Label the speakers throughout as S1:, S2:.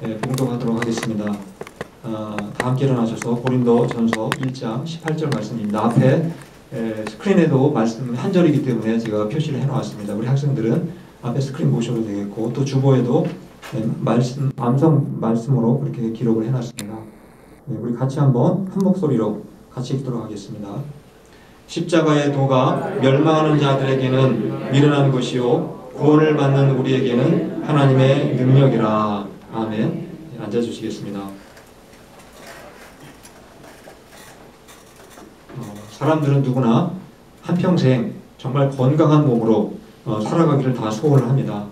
S1: 봉독하도록 하겠습니다. 다 함께 일어나셔서 고린도전서 1장 18절 말씀입니다. 앞에 스크린에도 말씀 한 절이기 때문에 제가 표시를 해놓았습니다. 우리 학생들은 앞에 스크린 보셔도 되겠고 또 주보에도 암송 말씀으로 그렇게 기록을 해놨습니다. 우리 같이 한번 한 목소리로 같이 읽도록 하겠습니다. 십자가의 도가 멸망하는 자들에게는 미련한 것이요 구원을 받는 우리에게는 하나님의 능력이라. 아멘. 앉아주시겠습니다. 사람들은 누구나 한평생 정말 건강한 몸으로 살아가기를 다 소원을 합니다.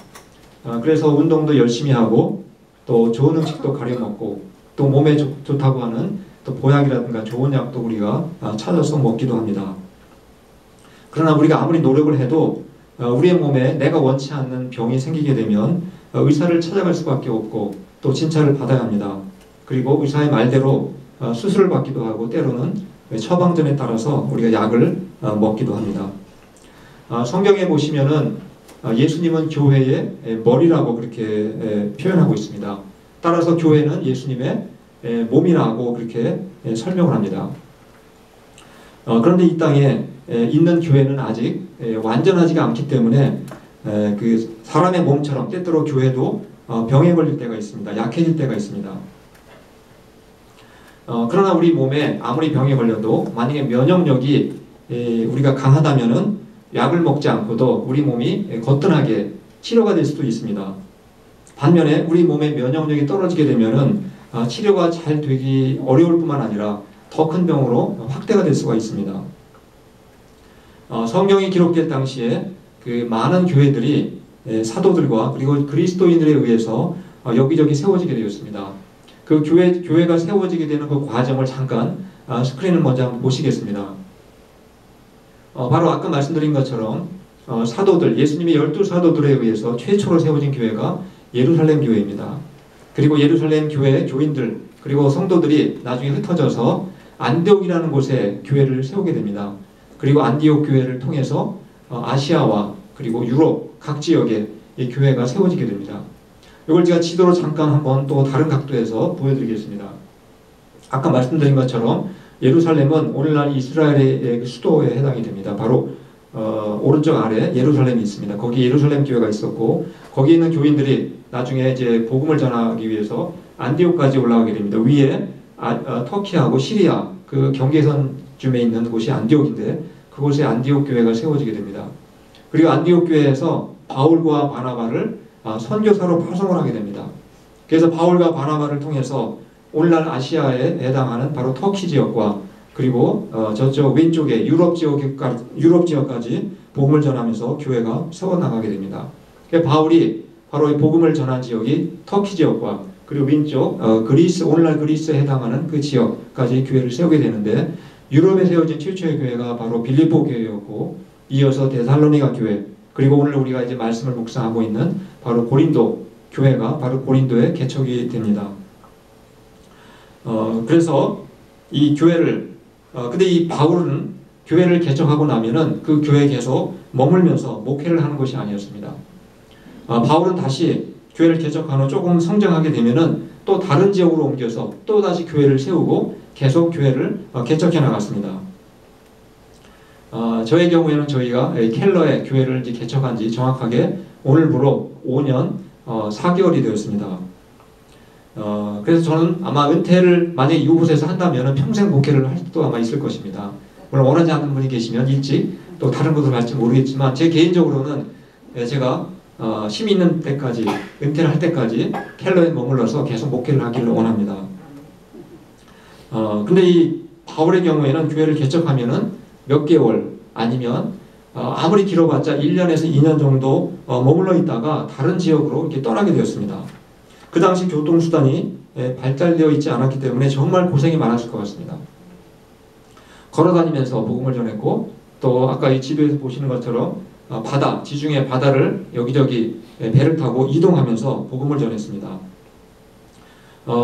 S1: 그래서 운동도 열심히 하고 또 좋은 음식도 가려 먹고 또 몸에 좋다고 하는 또 보약이라든가 좋은 약도 우리가 찾아서 먹기도 합니다. 그러나 우리가 아무리 노력을 해도 우리의 몸에 내가 원치 않는 병이 생기게 되면 의사를 찾아갈 수밖에 없고 또 진찰을 받아야 합니다. 그리고 의사의 말대로 수술을 받기도 하고 때로는 처방전에 따라서 우리가 약을 먹기도 합니다. 성경에 보시면은 예수님은 교회의 머리라고 그렇게 표현하고 있습니다. 따라서 교회는 예수님의 몸이라고 그렇게 설명을 합니다. 그런데 이 땅에 있는 교회는 아직 완전하지가 않기 때문에 그 사람의 몸처럼 때때로 교회도 병에 걸릴 때가 있습니다. 약해질 때가 있습니다. 그러나 우리 몸에 아무리 병에 걸려도 만약에 면역력이 우리가 강하다면은 약을 먹지 않고도 우리 몸이 거뜬하게 치료가 될 수도 있습니다. 반면에 우리 몸의 면역력이 떨어지게 되면은 치료가 잘 되기 어려울 뿐만 아니라 더 큰 병으로 확대가 될 수가 있습니다. 성경이 기록될 당시에 그 많은 교회들이 사도들과 그리고 그리스도인들에 의해서 여기저기 세워지게 되었습니다. 그 교회가 세워지게 되는 그 과정을 잠깐 스크린을 먼저 한번 보시겠습니다. 바로 아까 말씀드린 것처럼 사도들, 예수님의 12사도들에 의해서 최초로 세워진 교회가 예루살렘 교회입니다. 그리고 예루살렘 교회 교인들 그리고 성도들이 나중에 흩어져서 안디옥이라는 곳에 교회를 세우게 됩니다. 그리고 안디옥 교회를 통해서 아시아와 그리고 유럽 각 지역에 이 교회가 세워지게 됩니다. 이걸 제가 지도로 잠깐 한번 또 다른 각도에서 보여드리겠습니다. 아까 말씀드린 것처럼 예루살렘은 오늘날 이스라엘의 수도에 해당이 됩니다. 바로 오른쪽 아래 예루살렘이 있습니다. 거기 예루살렘 교회가 있었고 거기 있는 교인들이 나중에 이제 복음을 전하기 위해서 안디옥까지 올라가게 됩니다. 위에 터키하고 시리아 그 경계선쯤에 있는 곳이 안디옥인데 그곳에 안디옥 교회가 세워지게 됩니다. 그리고 안디옥 교회에서 바울과 바나바를 선교사로 파송을 하게 됩니다. 그래서 바울과 바나바를 통해서 오늘날 아시아에 해당하는 바로 터키 지역과 그리고 저쪽 왼쪽에 유럽 지역까지 복음을 전하면서 교회가 세워나가게 됩니다. 바울이 바로 이 복음을 전한 지역이 터키 지역과 그리고 왼쪽 그리스 오늘날 그리스에 해당하는 그 지역까지 교회를 세우게 되는데 유럽에 세워진 최초의 교회가 바로 빌립보 교회였고 이어서 데살로니가 교회 그리고 오늘 우리가 이제 말씀을 묵상하고 있는 바로 고린도 교회가 바로 고린도에 개척이 됩니다. 그래서 이 교회를 근데 이 바울은 교회를 개척하고 나면은 그 교회에 계속 머물면서 목회를 하는 것이 아니었습니다. 바울은 다시 교회를 개척한 후 조금 성장하게 되면은 또 다른 지역으로 옮겨서 또 다시 교회를 세우고 계속 교회를 개척해 나갔습니다. 저의 경우에는 저희가 켈러에 교회를 이제 개척한 지 정확하게 오늘부로 5년 4개월이 되었습니다. 그래서 저는 아마 은퇴를 만약에 이곳에서 한다면 평생 목회를 할 수도 아마 있을 것입니다. 물론 원하지 않는 분이 계시면 일찍 또 다른 곳으로 갈지 모르겠지만 제 개인적으로는 제가 힘이 있는 때까지 은퇴를 할 때까지 켈러에 머물러서 계속 목회를 하기를 원합니다. 근데 이 바울의 경우에는 교회를 개척하면은 몇 개월 아니면 아무리 길어봤자 1년에서 2년 정도 머물러 있다가 다른 지역으로 이렇게 떠나게 되었습니다. 그 당시 교통수단이 발달되어 있지 않았기 때문에 정말 고생이 많았을 것 같습니다. 걸어다니면서 복음을 전했고 또 아까 이 지도에서 보시는 것처럼 바다, 지중해 바다를 여기저기 배를 타고 이동하면서 복음을 전했습니다.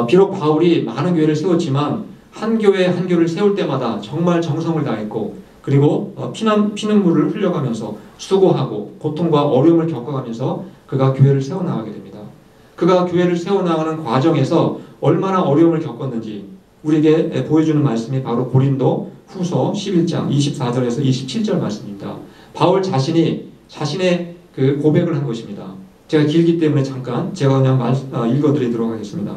S1: 비록 바울이 많은 교회를 세웠지만 한 교회 한 교회를 세울 때마다 정말 정성을 다했고 그리고 피눈물을 흘려가면서 수고하고 고통과 어려움을 겪어가면서 그가 교회를 세워나가게 됩니다. 그가 교회를 세워나가는 과정에서 얼마나 어려움을 겪었는지 우리에게 보여주는 말씀이 바로 고린도 후서 11장 24절에서 27절 말씀입니다. 바울 자신이 자신의 그 고백을 한 것입니다. 제가 길기 때문에 잠깐 제가 그냥 읽어드리도록 하겠습니다.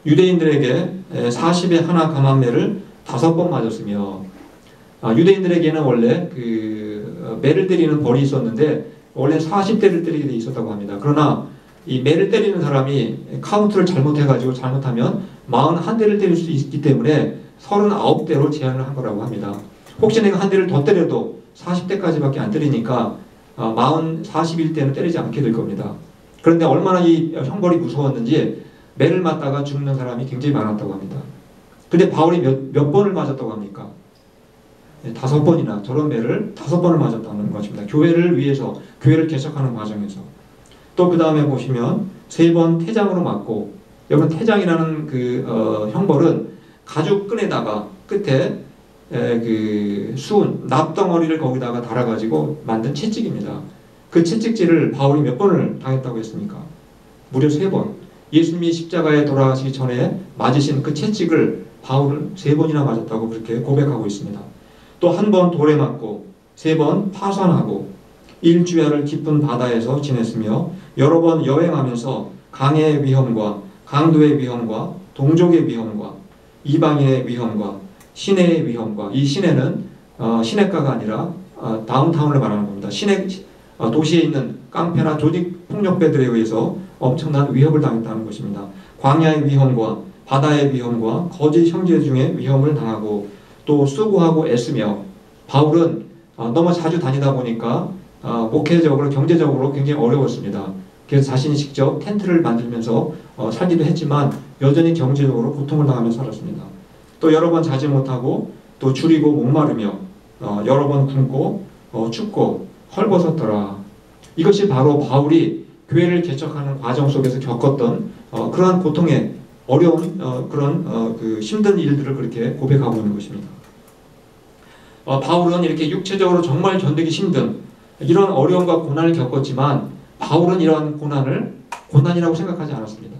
S1: 유대인들에게 40에 하나 감한매를 5번 맞았으며, 유대인들에게는 원래 그 매를 때리는 벌이 있었는데 원래 40대를 때리게 돼 있었다고 합니다. 그러나 이 매를 때리는 사람이 카운트를 잘못해가지고 잘못하면 41대를 때릴 수 있기 때문에 39대로 제한을 한 거라고 합니다. 혹시 내가 한 대를 더 때려도 40대까지밖에 안 때리니까 41대는 때리지 않게 될 겁니다. 그런데 얼마나 이 형벌이 무서웠는지 매를 맞다가 죽는 사람이 굉장히 많았다고 합니다. 근데 바울이 몇 번을 맞았다고 합니까? 5번이나 저런 매를 5번을 맞았다는 것입니다. 교회를 위해서, 교회를 개척하는 과정에서. 또 그 다음에 보시면 3번 태장으로 맞고, 여러분 태장이라는 그 형벌은 가죽 끈에다가 끝에 그 수은 납덩어리를 거기다가 달아가지고 만든 채찍입니다. 그 채찍질을 바울이 몇 번을 당했다고 했습니까? 무려 3번. 예수님이 십자가에 돌아가시기 전에 맞으신 그 채찍을 바울은 3번이나 맞았다고 그렇게 고백하고 있습니다. 또 한 번 돌에 맞고 3번 파선하고 일주야를 깊은 바다에서 지냈으며 여러 번 여행하면서 강의 위험과 강도의 위험과 동족의 위험과 이방인의 위험과 시내의 위험과, 이 시내는 시내가가 아니라 다운타운을 말하는 겁니다. 시내 도시에 있는 깡패나 조직 폭력배들에 의해서 엄청난 위협을 당했다는 것입니다. 광야의 위험과 바다의 위험과 거짓 형제 중에 위험을 당하고 또 수고하고 애쓰며, 바울은 너무 자주 다니다 보니까 목회적으로 경제적으로 굉장히 어려웠습니다. 그래서 자신이 직접 텐트를 만들면서 살기도 했지만 여전히 경제적으로 고통을 당하며 살았습니다. 또 여러 번 자지 못하고 또 줄이고 목마르며 여러 번 굶고 춥고 헐벗었더라. 이것이 바로 바울이 교회를 개척하는 과정 속에서 겪었던 그러한 고통의 어려운 그런 그 힘든 일들을 그렇게 고백하고 있는 것입니다. 바울은 이렇게 육체적으로 정말 견디기 힘든 이런 어려움과 고난을 겪었지만 바울은 이러한 고난을 고난이라고 생각하지 않았습니다.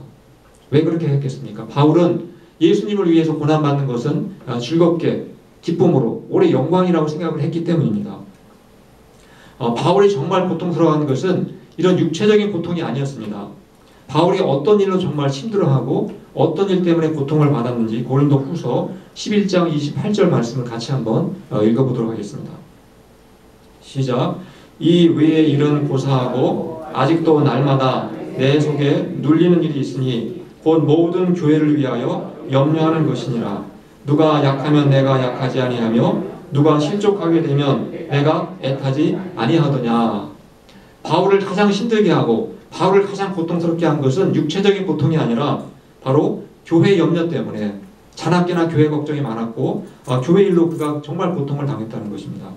S1: 왜 그렇게 했겠습니까? 바울은 예수님을 위해서 고난받는 것은 즐겁게 기쁨으로 오래 영광이라고 생각을 했기 때문입니다. 바울이 정말 고통스러워하는 것은 이런 육체적인 고통이 아니었습니다. 바울이 어떤 일로 정말 힘들어하고 어떤 일 때문에 고통을 받았는지 고린도 후서 11장 28절 말씀을 같이 한번 읽어보도록 하겠습니다. 시작. 이 외의 일은 고사하고 아직도 날마다 내 속에 눌리는 일이 있으니 곧 모든 교회를 위하여 염려하는 것이니라. 누가 약하면 내가 약하지 아니하며 누가 실족하게 되면 내가 애타지 아니하더냐. 바울을 가장 힘들게 하고 바울을 가장 고통스럽게 한 것은 육체적인 고통이 아니라 바로 교회 염려 때문에 자나깨나 교회 걱정이 많았고 교회 일로 그가 정말 고통을 당했다는 것입니다.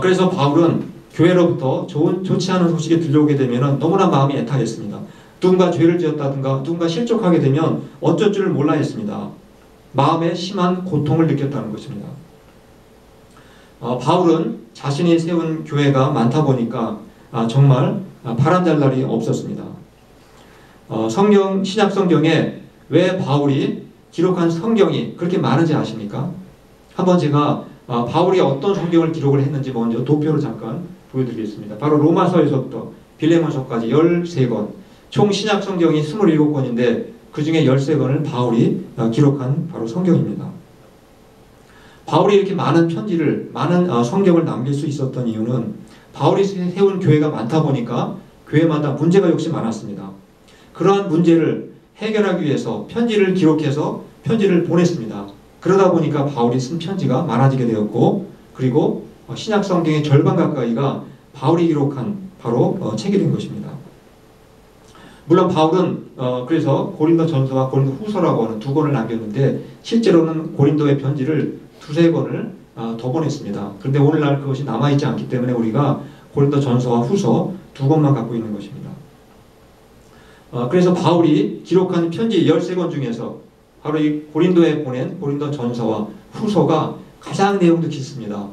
S1: 그래서 바울은 교회로부터 좋지 않은 소식이 들려오게 되면 너무나 마음이 애타했습니다. 누군가 죄를 지었다든가 누군가 실족하게 되면 어쩔 줄을 몰라 했습니다. 마음에 심한 고통을 느꼈다는 것입니다. 바울은 자신이 세운 교회가 많다 보니까 정말 바람잘 날이 없었습니다. 신약 성경에 왜 바울이 기록한 성경이 그렇게 많은지 아십니까? 한번 제가 바울이 어떤 성경을 기록을 했는지 먼저 도표로 잠깐 보여드리겠습니다. 바로 로마서에서부터 빌레몬서까지 13권, 총 신약 성경이 27권인데 그 중에 13권을 바울이 기록한 바로 성경입니다. 바울이 이렇게 많은 편지를, 많은 성경을 남길 수 있었던 이유는 바울이 세운 교회가 많다 보니까 교회마다 문제가 역시 많았습니다. 그러한 문제를 해결하기 위해서 편지를 기록해서 편지를 보냈습니다. 그러다 보니까 바울이 쓴 편지가 많아지게 되었고, 그리고 신약 성경의 절반 가까이가 바울이 기록한 바로 책이 된 것입니다. 물론 바울은 그래서 고린도 전서와 고린도 후서라고 하는 2권을 남겼는데 실제로는 고린도의 편지를 2-3권을 더 보냈습니다. 그런데 오늘날 그것이 남아있지 않기 때문에 우리가 고린도 전서와 후서 2권만 갖고 있는 것입니다. 그래서 바울이 기록한 편지 13권 중에서 바로 이 고린도에 보낸 고린도 전서와 후서가 가장 내용도 깊습니다.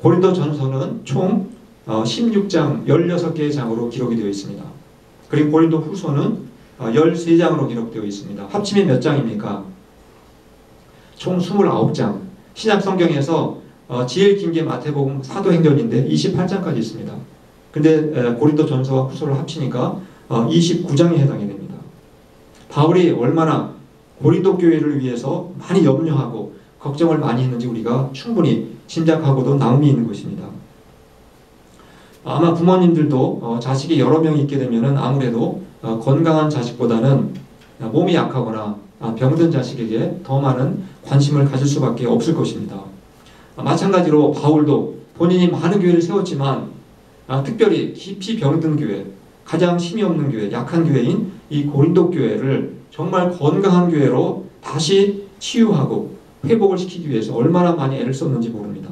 S1: 고린도 전서는 총 16장 16개의 장으로 기록이 되어 있습니다. 그리고 고린도 후서는 13장으로 기록되어 있습니다. 합치면 몇 장입니까? 총 29장. 신약 성경에서 제일 긴 게 마태복음 사도행전인데 28장까지 있습니다. 근데 고린도 전서와 후서를 합치니까 29장에 해당이 됩니다. 바울이 얼마나 고린도 교회를 위해서 많이 염려하고 걱정을 많이 했는지 우리가 충분히 짐작하고도 나움이 있는 것입니다. 아마 부모님들도 자식이 여러 명이 있게 되면 아무래도 건강한 자식보다는 몸이 약하거나 병든 자식에게 더 많은 관심을 가질 수밖에 없을 것입니다. 마찬가지로 바울도 본인이 많은 교회를 세웠지만 특별히 깊이 병든 교회, 가장 힘이 없는 교회, 약한 교회인 이 고린도 교회를 정말 건강한 교회로 다시 치유하고 회복을 시키기 위해서 얼마나 많이 애를 썼는지 모릅니다.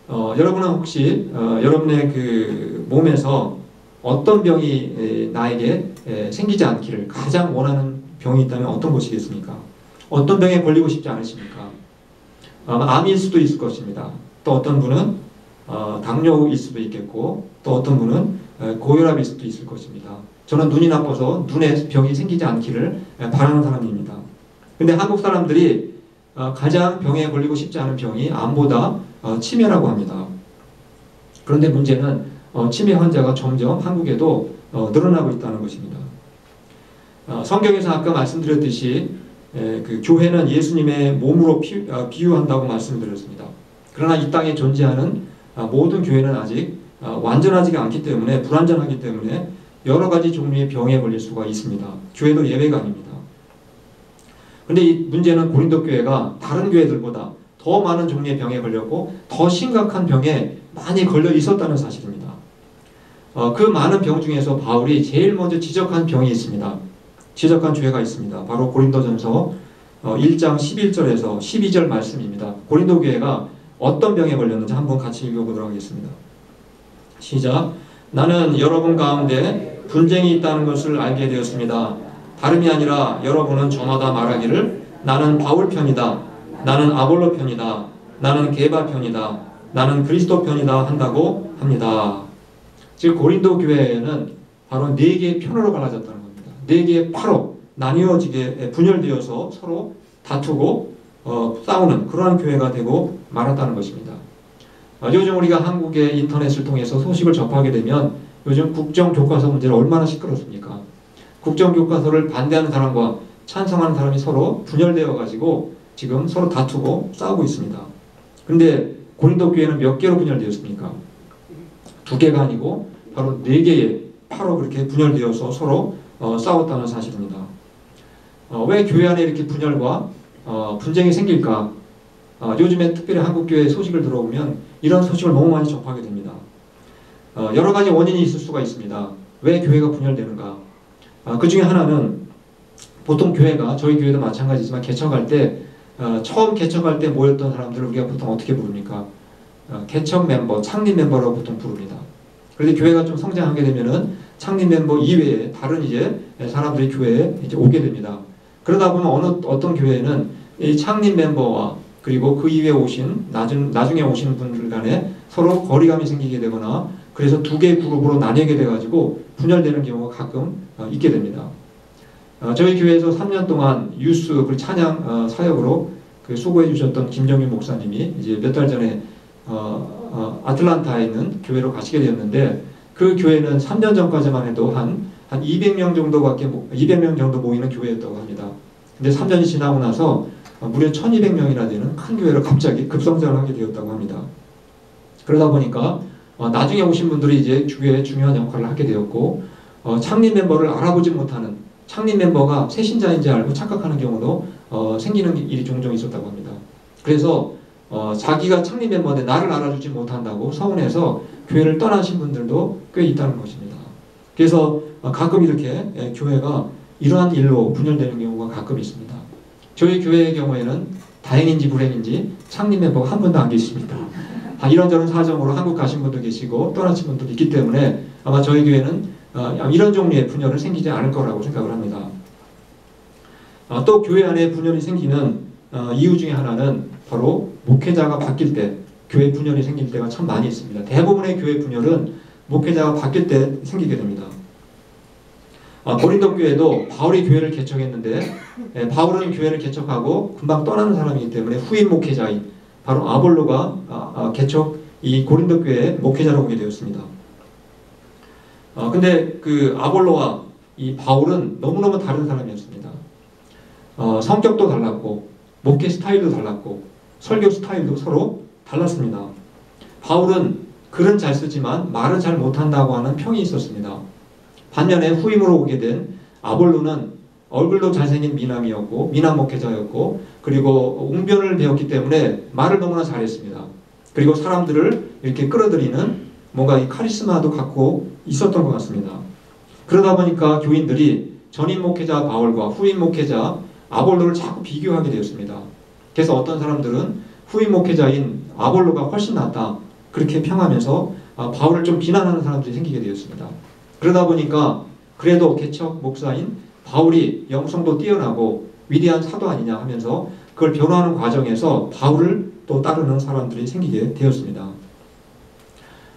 S1: 여러분은 혹시 여러분의 그 몸에서 어떤 병이 나에게 생기지 않기를 가장 원하는 병이 있다면 어떤 것이겠습니까? 어떤 병에 걸리고 싶지 않으십니까? 암일 수도 있을 것입니다. 또 어떤 분은 당뇨일 수도 있겠고, 또 어떤 분은 고혈압일 수도 있을 것입니다. 저는 눈이 나빠서 눈에 병이 생기지 않기를 바라는 사람입니다. 근데 한국 사람들이 가장 병에 걸리고 싶지 않은 병이 암보다 치매라고 합니다. 그런데 문제는 치매 환자가 점점 한국에도 늘어나고 있다는 것입니다. 성경에서 아까 말씀드렸듯이 그 교회는 예수님의 몸으로 비유한다고 말씀드렸습니다. 그러나 이 땅에 존재하는 모든 교회는 아직 완전하지가 않기 때문에, 불완전하기 때문에 여러 가지 종류의 병에 걸릴 수가 있습니다. 교회도 예외가 아닙니다. 그런데 이 문제는 고린도 교회가 다른 교회들보다 더 많은 종류의 병에 걸렸고 더 심각한 병에 많이 걸려 있었다는 사실입니다. 그 많은 병 중에서 바울이 제일 먼저 지적한 병이 있습니다. 지적한 죄가 있습니다. 바로 고린도전서 1장 11절에서 12절 말씀입니다. 고린도 교회가 어떤 병에 걸렸는지 한번 같이 읽어보도록 하겠습니다. 시작. 나는 여러분 가운데 분쟁이 있다는 것을 알게 되었습니다. 다름이 아니라 여러분은 저마다 말하기를 나는 바울 편이다, 나는 아볼로 편이다, 나는 게바 편이다, 나는 그리스도 편이다 한다고 합니다. 즉 고린도 교회에는 바로 4개의 편으로 갈라졌다는 겁니다. 4개의 파로 나뉘어지게 분열되어서 서로 다투고 싸우는 그러한 교회가 되고 말았다는 것입니다. 요즘 우리가 한국의 인터넷을 통해서 소식을 접하게 되면 요즘 국정교과서 문제는 얼마나 시끄럽습니까? 국정교과서를 반대하는 사람과 찬성하는 사람이 서로 분열되어 가지고 지금 서로 다투고 싸우고 있습니다. 그런데 고린도 교회는 몇 개로 분열되었습니까? 2개가 아니고 바로 4개의 파로 그렇게 분열되어서 서로 싸웠다는 사실입니다. 왜 교회 안에 이렇게 분열과 분쟁이 생길까? 요즘에 특별히 한국교회 소식을 들어보면 이런 소식을 너무 많이 접하게 됩니다. 여러 가지 원인이 있을 수가 있습니다. 왜 교회가 분열되는가? 그 중에 하나는 보통 교회가, 저희 교회도 마찬가지지만 개척할 때 처음 개척할 때 모였던 사람들을 우리가 보통 어떻게 부릅니까? 개척 멤버, 창립 멤버라고 보통 부릅니다. 그런데 교회가 좀 성장하게 되면은 창립 멤버 이외에 다른 이제 사람들이 교회에 이제 오게 됩니다. 그러다 보면 어떤 교회는 이 창립 멤버와 그리고 그 이후에 오신 나중에 오시는 분들 간에 서로 거리감이 생기게 되거나 그래서 2개의 그룹으로 나뉘게 돼가지고 분열되는 경우가 가끔 있게 됩니다. 저희 교회에서 3년 동안 유스 그리고 찬양 사역으로 수고해 주셨던 김정윤 목사님이 이제 몇 달 전에 아틀란타에 있는 교회로 가시게 되었는데 그 교회는 3년 전까지만 해도 한 200명 정도 모이는 교회였다고 합니다. 근데 3년이 지나고 나서 무려 1200명이나 되는 큰 교회로 갑자기 급성장을 하게 되었다고 합니다. 그러다 보니까 나중에 오신 분들이 이제 교회에 중요한 역할을 하게 되었고 창립 멤버를 알아보지 못하는 창립 멤버가 새신자인지 알고 착각하는 경우도 생기는 일이 종종 있었다고 합니다. 그래서 자기가 창립 멤버인데 나를 알아주지 못한다고 서운해서 교회를 떠나신 분들도 꽤 있다는 것입니다. 그래서 가끔 이렇게 교회가 이러한 일로 분열되는 경우가 가끔 있습니다. 저희 교회의 경우에는 다행인지 불행인지 창립 멤버가 한 분도 안 계십니다. 이런저런 사정으로 한국 가신 분도 계시고 떠나신 분도 있기 때문에 아마 저희 교회는 이런 종류의 분열은 생기지 않을 거라고 생각을 합니다. 또 교회 안에 분열이 생기는 이유 중에 하나는 바로 목회자가 바뀔 때 교회 분열이 생길 때가 참 많이 있습니다. 대부분의 교회 분열은 목회자가 바뀔 때 생기게 됩니다. 고린도 교회도 바울이 교회를 개척했는데 바울은 교회를 개척하고 금방 떠나는 사람이기 때문에 후임 목회자인 바로 아볼로가 개척 이 고린도 교회의 목회자로 오게 되었습니다. 근데 그 아볼로와 이 바울은 너무너무 다른 사람이었습니다. 성격도 달랐고 목회 스타일도 달랐고 설교 스타일도 서로 달랐습니다. 바울은 글은 잘 쓰지만 말은 잘 못한다고 하는 평이 있었습니다. 반면에 후임으로 오게 된 아볼로는 얼굴도 잘생긴 미남이었고 미남 목회자였고 그리고 웅변을 배웠기 때문에 말을 너무나 잘했습니다. 그리고 사람들을 이렇게 끌어들이는 뭔가 이 카리스마도 갖고 있었던 것 같습니다. 그러다 보니까 교인들이 전임 목회자 바울과 후임 목회자 아볼로를 자꾸 비교하게 되었습니다. 그래서 어떤 사람들은 후임 목회자인 아볼로가 훨씬 낫다 그렇게 평하면서 바울을 좀 비난하는 사람들이 생기게 되었습니다. 그러다 보니까 그래도 개척 목사인 바울이 영성도 뛰어나고 위대한 사도 아니냐 하면서 그걸 변호하는 과정에서 바울을 또 따르는 사람들이 생기게 되었습니다.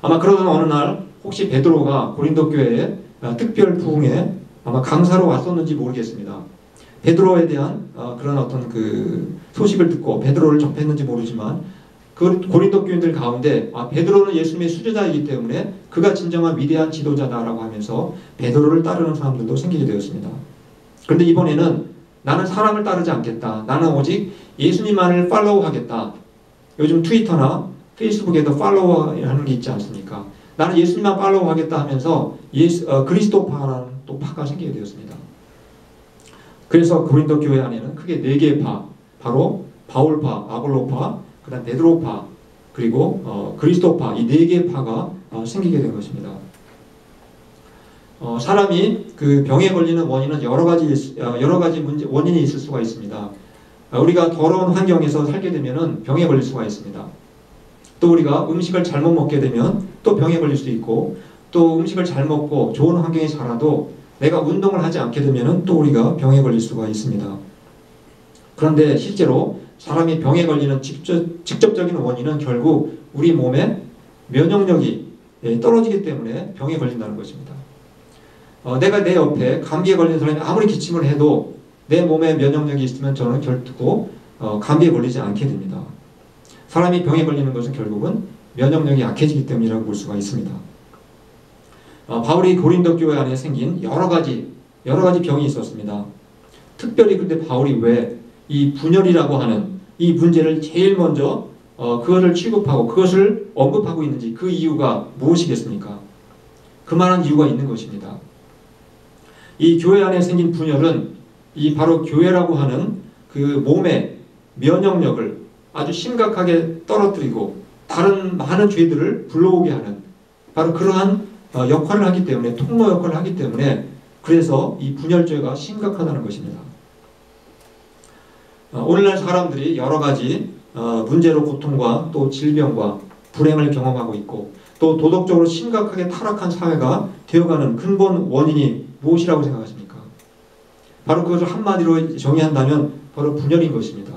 S1: 아마 그러던 어느 날 혹시 베드로가 고린도 교회에 특별 부흥에 아마 강사로 왔었는지 모르겠습니다. 베드로에 대한 그런 어떤 그 소식을 듣고 베드로를 접했는지 모르지만 그 고린도 교인들 가운데 베드로는 예수님의 수제자이기 때문에 그가 진정한 위대한 지도자다라고 하면서 베드로를 따르는 사람들도 생기게 되었습니다. 그런데 이번에는 나는 사람을 따르지 않겠다. 나는 오직 예수님만을 팔로우하겠다. 요즘 트위터나 페이스북에도 팔로우하는 게 있지 않습니까? 나는 예수님만 팔로우하겠다 하면서 그리스도파라는 또 파가 생기게 되었습니다. 그래서 고린도 교회 안에는 크게 4개의 파, 바로 바울파, 아볼로파, 그 다음 베드로파, 그리고 그리스도파 이 4개의 파가 생기게 된 것입니다. 사람이 그 병에 걸리는 원인은 여러 가지 원인이 있을 수가 있습니다. 우리가 더러운 환경에서 살게 되면은 병에 걸릴 수가 있습니다. 또 우리가 음식을 잘못 먹게 되면 또 병에 걸릴 수 있고 또 음식을 잘 먹고 좋은 환경에 살아도 내가 운동을 하지 않게 되면은 또 우리가 병에 걸릴 수가 있습니다. 그런데 실제로 사람이 병에 걸리는 직접적인 원인은 결국 우리 몸의 면역력이 떨어지기 때문에 병에 걸린다는 것입니다. 내가 내 옆에 감기에 걸린 사람이 아무리 기침을 해도 내 몸에 면역력이 있으면 저는 결코 감기에 걸리지 않게 됩니다. 사람이 병에 걸리는 것은 결국은 면역력이 약해지기 때문이라고 볼 수가 있습니다. 바울이 고린도 교회 안에 생긴 여러 가지 병이 있었습니다. 특별히 근데 바울이 왜 이 분열이라고 하는 이 문제를 제일 먼저 그것을 취급하고 그것을 언급하고 있는지 그 이유가 무엇이겠습니까? 그만한 이유가 있는 것입니다. 이 교회 안에 생긴 분열은 이 바로 교회라고 하는 그 몸의 면역력을 아주 심각하게 떨어뜨리고 다른 많은 죄들을 불러오게 하는 바로 그러한 역할을 하기 때문에 통로 역할을 하기 때문에 그래서 이 분열죄가 심각하다는 것입니다. 오늘날 사람들이 여러 가지 문제로 고통과 또 질병과 불행을 경험하고 있고 또 도덕적으로 심각하게 타락한 사회가 되어가는 근본 원인이 무엇이라고 생각하십니까? 바로 그것을 한마디로 정의한다면 바로 분열인 것입니다.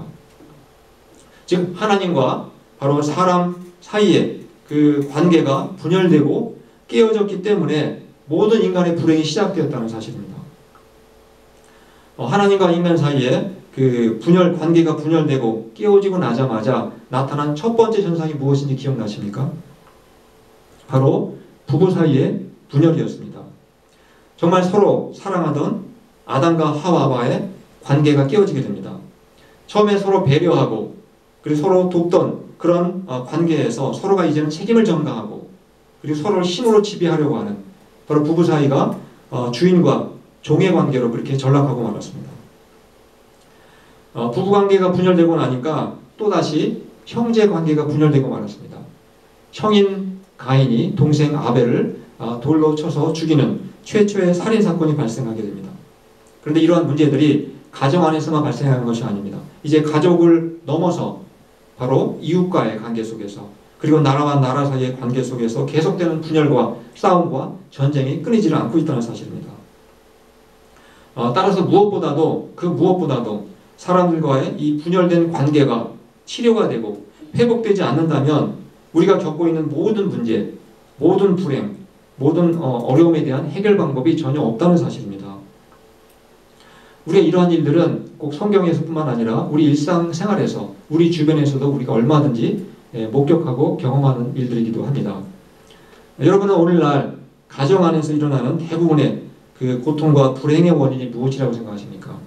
S1: 즉 하나님과 바로 사람 사이에 그 관계가 분열되고 깨어졌기 때문에 모든 인간의 불행이 시작되었다는 사실입니다. 하나님과 인간 사이에 그 관계가 분열되고 깨어지고 나자마자 나타난 첫 번째 현상이 무엇인지 기억나십니까? 바로 부부 사이의 분열이었습니다. 정말 서로 사랑하던 아담과 하와와의 관계가 깨어지게 됩니다. 처음에 서로 배려하고 그리고 서로 돕던 그런 관계에서 서로가 이제는 책임을 전가하고 그리고 서로를 힘으로 지배하려고 하는 바로 부부 사이가 주인과 종의 관계로 그렇게 전락하고 말았습니다. 부부관계가 분열되고 나니까 또다시 형제관계가 분열되고 말았습니다. 형인 가인이 동생 아벨을 돌로 쳐서 죽이는 최초의 살인사건이 발생하게 됩니다. 그런데 이러한 문제들이 가정 안에서만 발생하는 것이 아닙니다. 이제 가족을 넘어서 바로 이웃과의 관계 속에서 그리고 나라와 나라 사이의 관계 속에서 계속되는 분열과 싸움과 전쟁이 끊이지를 않고 있다는 사실입니다. 따라서 무엇보다도 사람들과의 이 분열된 관계가 치료가 되고 회복되지 않는다면 우리가 겪고 있는 모든 문제, 모든 불행, 모든 어려움에 대한 해결 방법이 전혀 없다는 사실입니다. 우리가 이러한 일들은 꼭 성경에서뿐만 아니라 우리 일상생활에서, 우리 주변에서도 우리가 얼마든지 목격하고 경험하는 일들이기도 합니다. 여러분은 오늘날 가정 안에서 일어나는 대부분의 그 고통과 불행의 원인이 무엇이라고 생각하십니까?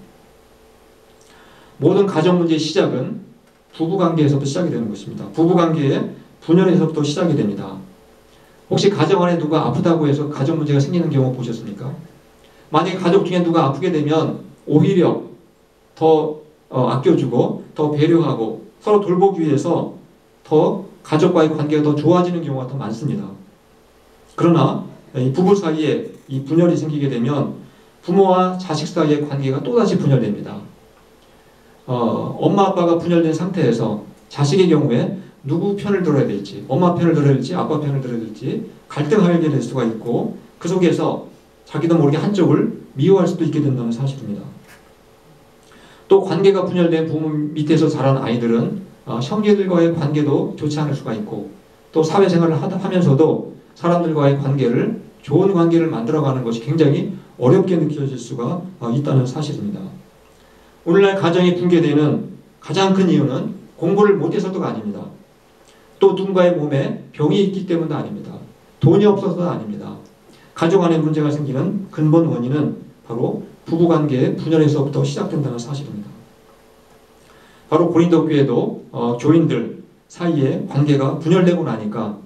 S1: 모든 가정 문제의 시작은 부부관계에서부터 시작이 되는 것입니다. 부부관계의 분열에서부터 시작이 됩니다. 혹시 가정 안에 누가 아프다고 해서 가정 문제가 생기는 경우 보셨습니까? 만약에 가족 중에 누가 아프게 되면 오히려 더 아껴주고 더 배려하고 서로 돌보기 위해서 더 가족과의 관계가 더 좋아지는 경우가 더 많습니다. 그러나 이 부부 사이에 이 분열이 생기게 되면 부모와 자식 사이의 관계가 또다시 분열됩니다. 엄마 아빠가 분열된 상태에서 자식의 경우에 누구 편을 들어야 될지, 엄마 편을 들어야 될지 아빠 편을 들어야 될지 갈등하게 될 수가 있고, 그 속에서 자기도 모르게 한쪽을 미워할 수도 있게 된다는 사실입니다. 또 관계가 분열된 부모 밑에서 자란 아이들은 형제들과의 관계도 좋지 않을 수가 있고, 또 사회생활을 하면서도 사람들과의 관계를, 좋은 관계를 만들어가는 것이 굉장히 어렵게 느껴질 수가 있다는 사실입니다. 오늘날 가정이 붕괴되는 가장 큰 이유는 공부를 못해서도가 아닙니다. 또 누군가의 몸에 병이 있기 때문도 아닙니다. 돈이 없어서도 아닙니다. 가족 안에 문제가 생기는 근본 원인은 바로 부부관계의 분열에서부터 시작된다는 사실입니다. 바로 고린도 교회도 교인들 사이에 관계가 분열되고 나니까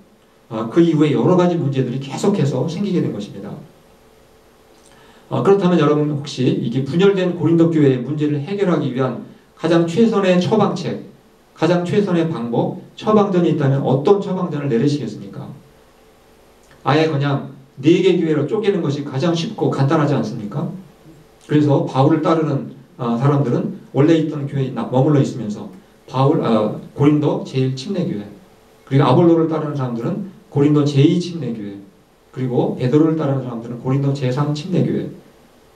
S1: 그 이후에 여러 가지 문제들이 계속해서 생기게 된 것입니다. 그렇다면 여러분 혹시 이게 분열된 고린도 교회의 문제를 해결하기 위한 가장 최선의 처방책, 가장 최선의 방법, 처방전이 있다면 어떤 처방전을 내리시겠습니까? 아예 그냥 4개 교회로 쪼개는 것이 가장 쉽고 간단하지 않습니까? 그래서 바울을 따르는 사람들은 원래 있던 교회에 머물러 있으면서 고린도 제1침례교회, 그리고 아볼로를 따르는 사람들은 고린도 제2침례교회, 그리고 베드로를 따르는 사람들은 고린도 제3침례교회,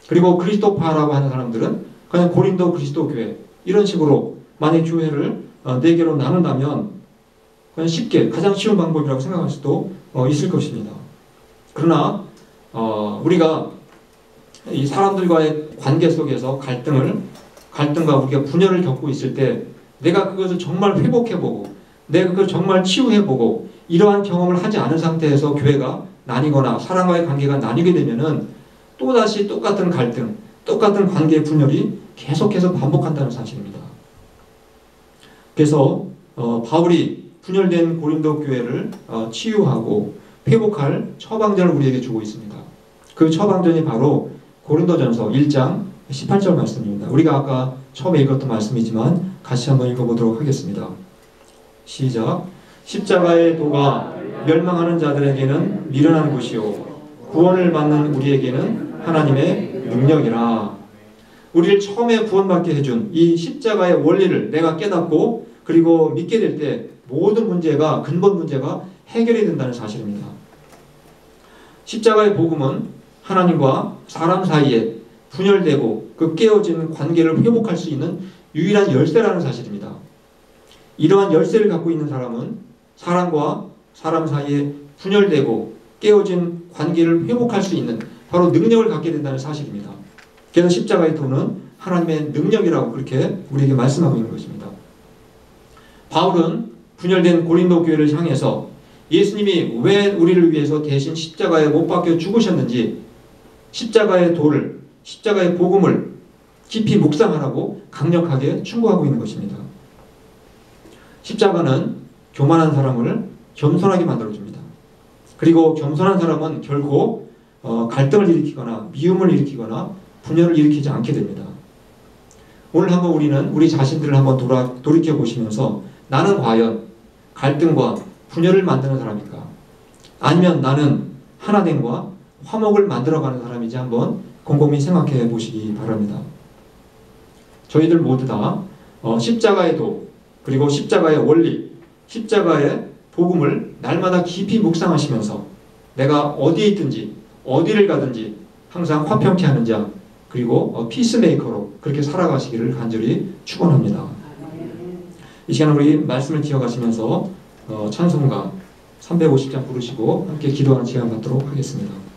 S1: 그리고 그리스도파라고 하는 사람들은 그냥 고린도 그리스도교회, 이런 식으로 만약 교회를 4개로 나눈다면 그냥 쉽게, 가장 쉬운 방법이라고 생각할 수도 있을 것입니다. 그러나 우리가 이 사람들과의 관계 속에서 갈등과 우리가 분열을 겪고 있을 때 내가 그것을 정말 회복해보고 내가 그걸 정말 치유해보고 이러한 경험을 하지 않은 상태에서 교회가 나뉘거나 사람과의 관계가 나뉘게 되면은 또다시 똑같은 갈등, 똑같은 관계의 분열이 계속해서 반복한다는 사실입니다. 그래서 바울이 분열된 고린도 교회를 치유하고 회복할 처방전을 우리에게 주고 있습니다. 그 처방전이 바로 고린도전서 1장 18절 말씀입니다. 우리가 아까 처음에 읽었던 말씀이지만 같이 한번 읽어보도록 하겠습니다. 시작. 십자가의 도가 멸망하는 자들에게는 미련한 것이요 구원을 받는 우리에게는 하나님의 능력이라. 우리를 처음에 구원받게 해준 이 십자가의 원리를 내가 깨닫고 그리고 믿게 될 때 모든 문제가, 근본 문제가 해결이 된다는 사실입니다. 십자가의 복음은 하나님과 사람 사이에 분열되고 그 깨어진 관계를 회복할 수 있는 유일한 열쇠라는 사실입니다. 이러한 열쇠를 갖고 있는 사람은 사람과 사람 사이에 분열되고 깨어진 관계를 회복할 수 있는 바로 능력을 갖게 된다는 사실입니다. 그래서 십자가의 도는 하나님의 능력이라고 그렇게 우리에게 말씀하고 있는 것입니다. 바울은 분열된 고린도 교회를 향해서 예수님이 왜 우리를 위해서 대신 십자가에 못 박혀 죽으셨는지 십자가의 도를, 십자가의 복음을 깊이 묵상하라고 강력하게 충고하고 있는 것입니다. 십자가는 교만한 사람을 겸손하게 만들어줍니다. 그리고 겸손한 사람은 결코 갈등을 일으키거나 미움을 일으키거나 분열을 일으키지 않게 됩니다. 오늘 한번 우리는 우리 자신들을 한번 돌이켜보시면서 나는 과연 갈등과 분열을 만드는 사람인가? 아니면 나는 하나됨과 화목을 만들어가는 사람인지 한번 곰곰이 생각해 보시기 바랍니다. 저희들 모두 다 십자가의 도, 그리고 십자가의 원리, 십자가의 복음을 날마다 깊이 묵상하시면서 내가 어디에 있든지 어디를 가든지 항상 화평케 하는 자, 그리고 피스메이커로 그렇게 살아가시기를 간절히 축원합니다. 이 시간 우리 말씀을 기억하시면서 찬송가 350장 부르시고 함께 기도하는 시간 갖도록 하겠습니다.